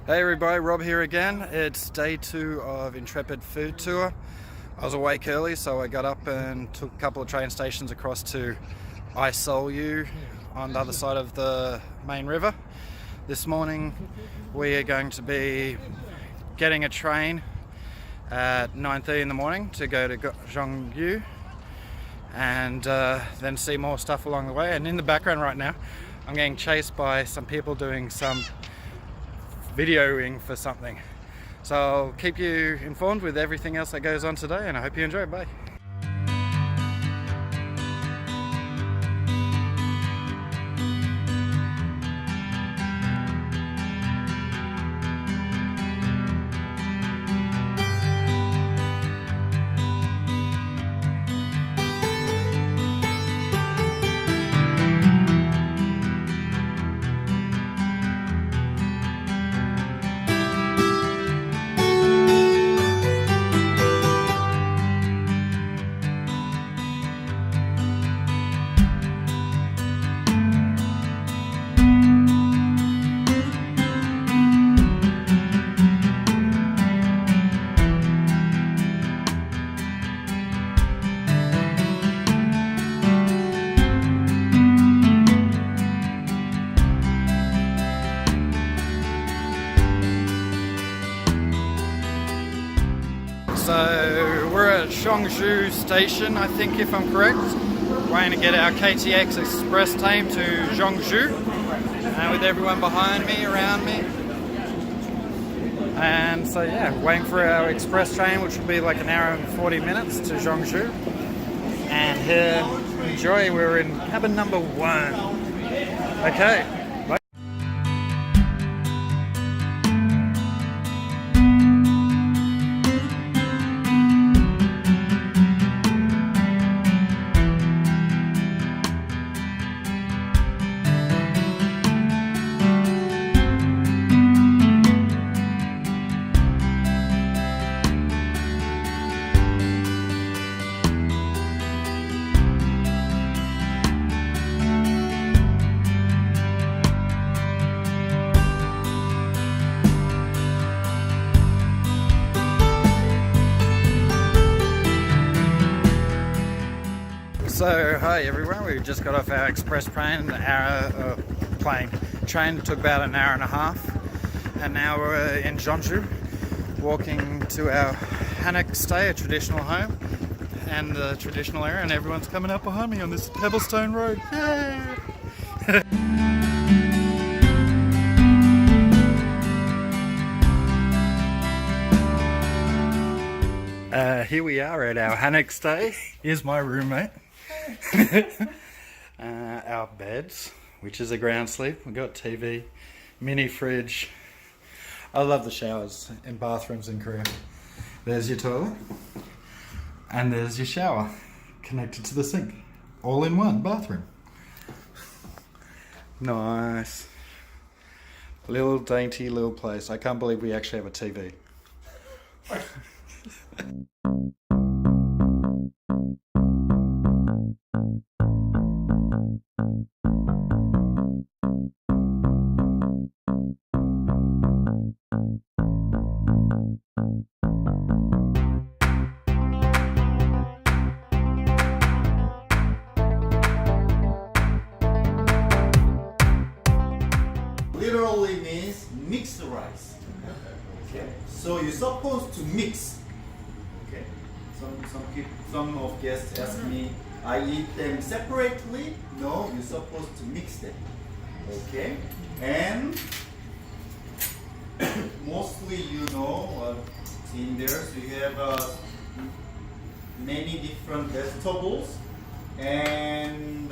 Hey everybody, Rob here again. It's day 2 of Intrepid food tour. I was awake early, so I got up and took a couple of train stations across to Seoul on the other side of the main river. This morning we are going to be getting a train at 9:30 in the morning to go to Jeonju and then see more stuff along the way. And in the background right now I'm getting chased by some people doing some videoing for something. So I'll keep you informed with everything else that goes on today, and I hope you enjoy it. Bye. So we're at Jeonju station, I think, if I'm correct. Waiting to get our KTX express train to Jeonju, with everyone behind me, around me. And so yeah, waiting for our express train, which will be like an hour and 40 minutes to Jeonju. And here, enjoy, we're in cabin number 1. Okay. So hi everyone, we just got off our express train, train took about an hour and a half, and now we're in Jeonju, walking to our hanok stay, a traditional home, and the traditional area, and everyone's coming up behind me on this cobblestone road. Yay! Here we are at our hanok stay. Here's my roommate. Our beds, which is a ground sleep. We've got TV, mini fridge. I love the showers in bathrooms in Korea. There's your toilet, and there's your shower connected to the sink, all in one bathroom. Nice little dainty little place. I can't believe we actually have a TV. Literally means mixed rice. Okay. So you're supposed to mix. Okay. Some of guests ask me, I eat them separately. No, you're supposed to mix them. Okay. And mostly you know what's in there. So you have many different vegetables and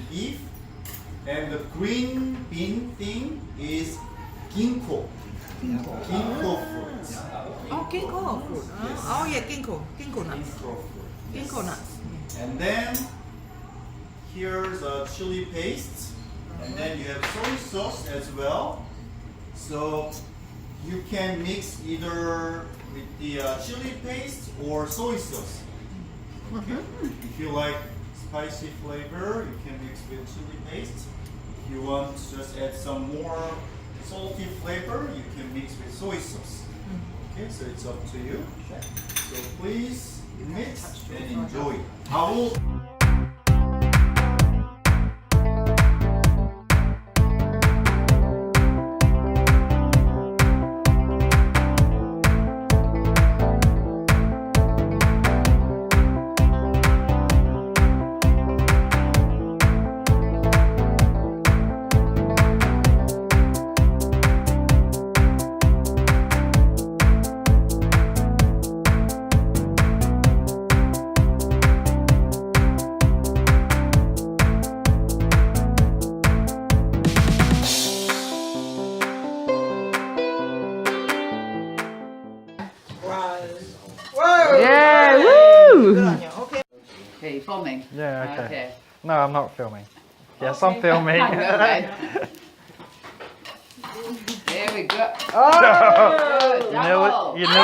beef. And the green bean thing is ginkgo. Ginkgo fruits. Oh, ginkgo fruit. Yes. Oh yeah, ginkgo nuts. Ginkgo fruit. Ginkgo nuts. And then here's a chili paste. And then you have soy sauce as well. So you can mix either with the chili paste or soy sauce. Okay. If you like spicy flavor, you can mix with chili paste. If you want to just add some more salty flavor, you can mix with soy sauce. Okay, so it's up to you. So please mix and enjoy. I will. Yeah, woo! Okay, you filming? Yeah, okay. No, I'm not filming. Yes, I'm filming. Okay. There we go. Oh! Good, You knew double. it. You knew it.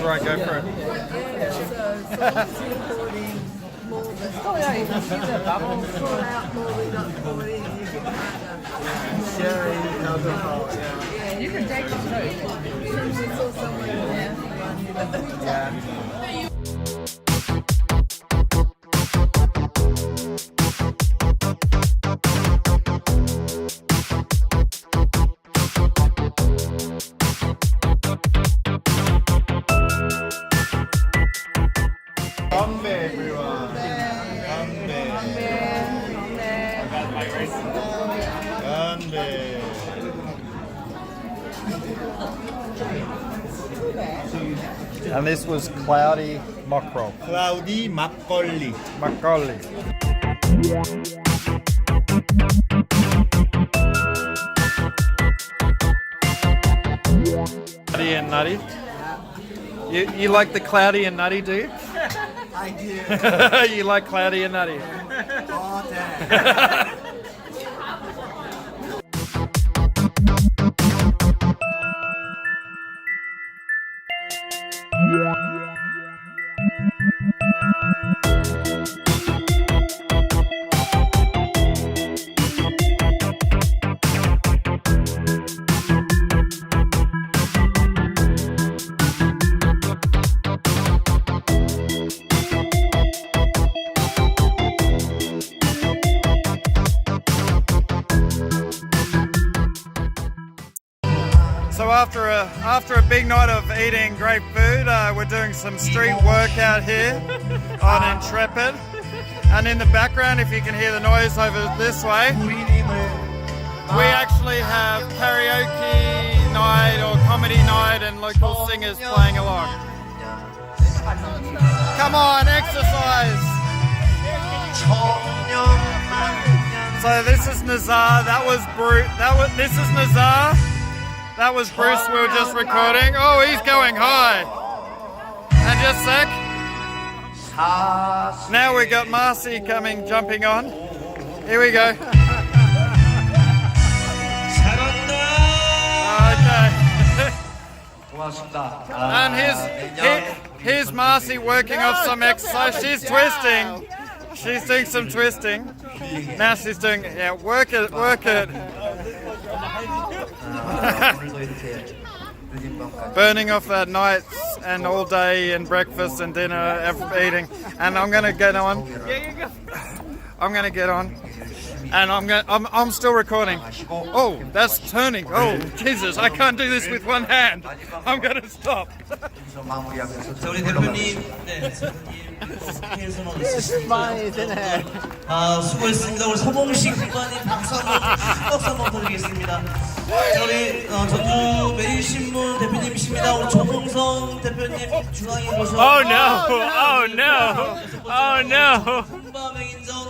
Right, go for it. Oh yeah, you can see the bubbles pour out more, we don't pour it in. You can yeah, you can take them too. We saw someone Ganbei, everyone. Ganbei. And this was cloudy mackerel. Cloudy Makgeolli. Makgeolli. Cloudy and nutty. You like the cloudy and nutty, do you? I do. You like cloudy and nutty. All day. So after a big night of eating great food, we're doing some street workout here on Intrepid. And in the background, if you can hear the noise over this way, we actually have karaoke night or comedy night and local singers playing along. Come on, exercise! So this is Nazar, that was this is Nazar. That was Bruce we were just recording. Oh, he's going high. And just a sec. Now we got Marcy jumping on. Here we go. Okay. And here's Marcy working off some exercise. She's twisting. She's doing some twisting. Now she's doing, work it. burning off that night and all day and breakfast and dinner eating, and I'm gonna get on. I'm gonna get on, and I'm still recording. Oh, that's turning. Oh, Jesus, I can't do this with one hand. I'm gonna stop. 자, 우리 대표님, 네, 계속 Mine is in here. 수고했습니다. 우리 서봉식 국장님 박수 한번 드리겠습니다. 자, 우리 전주 매일신문 대표님이십니다. 우리 조봉성 대표님 중앙에 모셔. Oh no! Oh no! Oh no! 홍바 맹인정.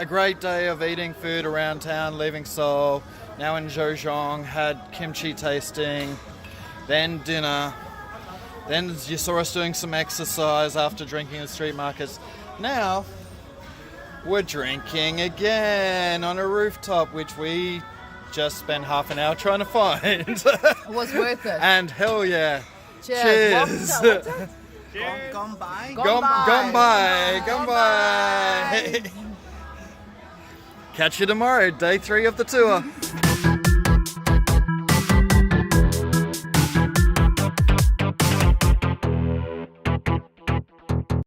A great day of eating food around town, leaving Seoul, now in Jeonju, had kimchi tasting, then dinner, then you saw us doing some exercise after drinking at street markets. Now we're drinking again on a rooftop, which we just spent half an hour trying to find. It was worth it. And hell yeah. Cheers. Cheers. Gone by. Gone by. Catch you tomorrow, day 3 of the tour.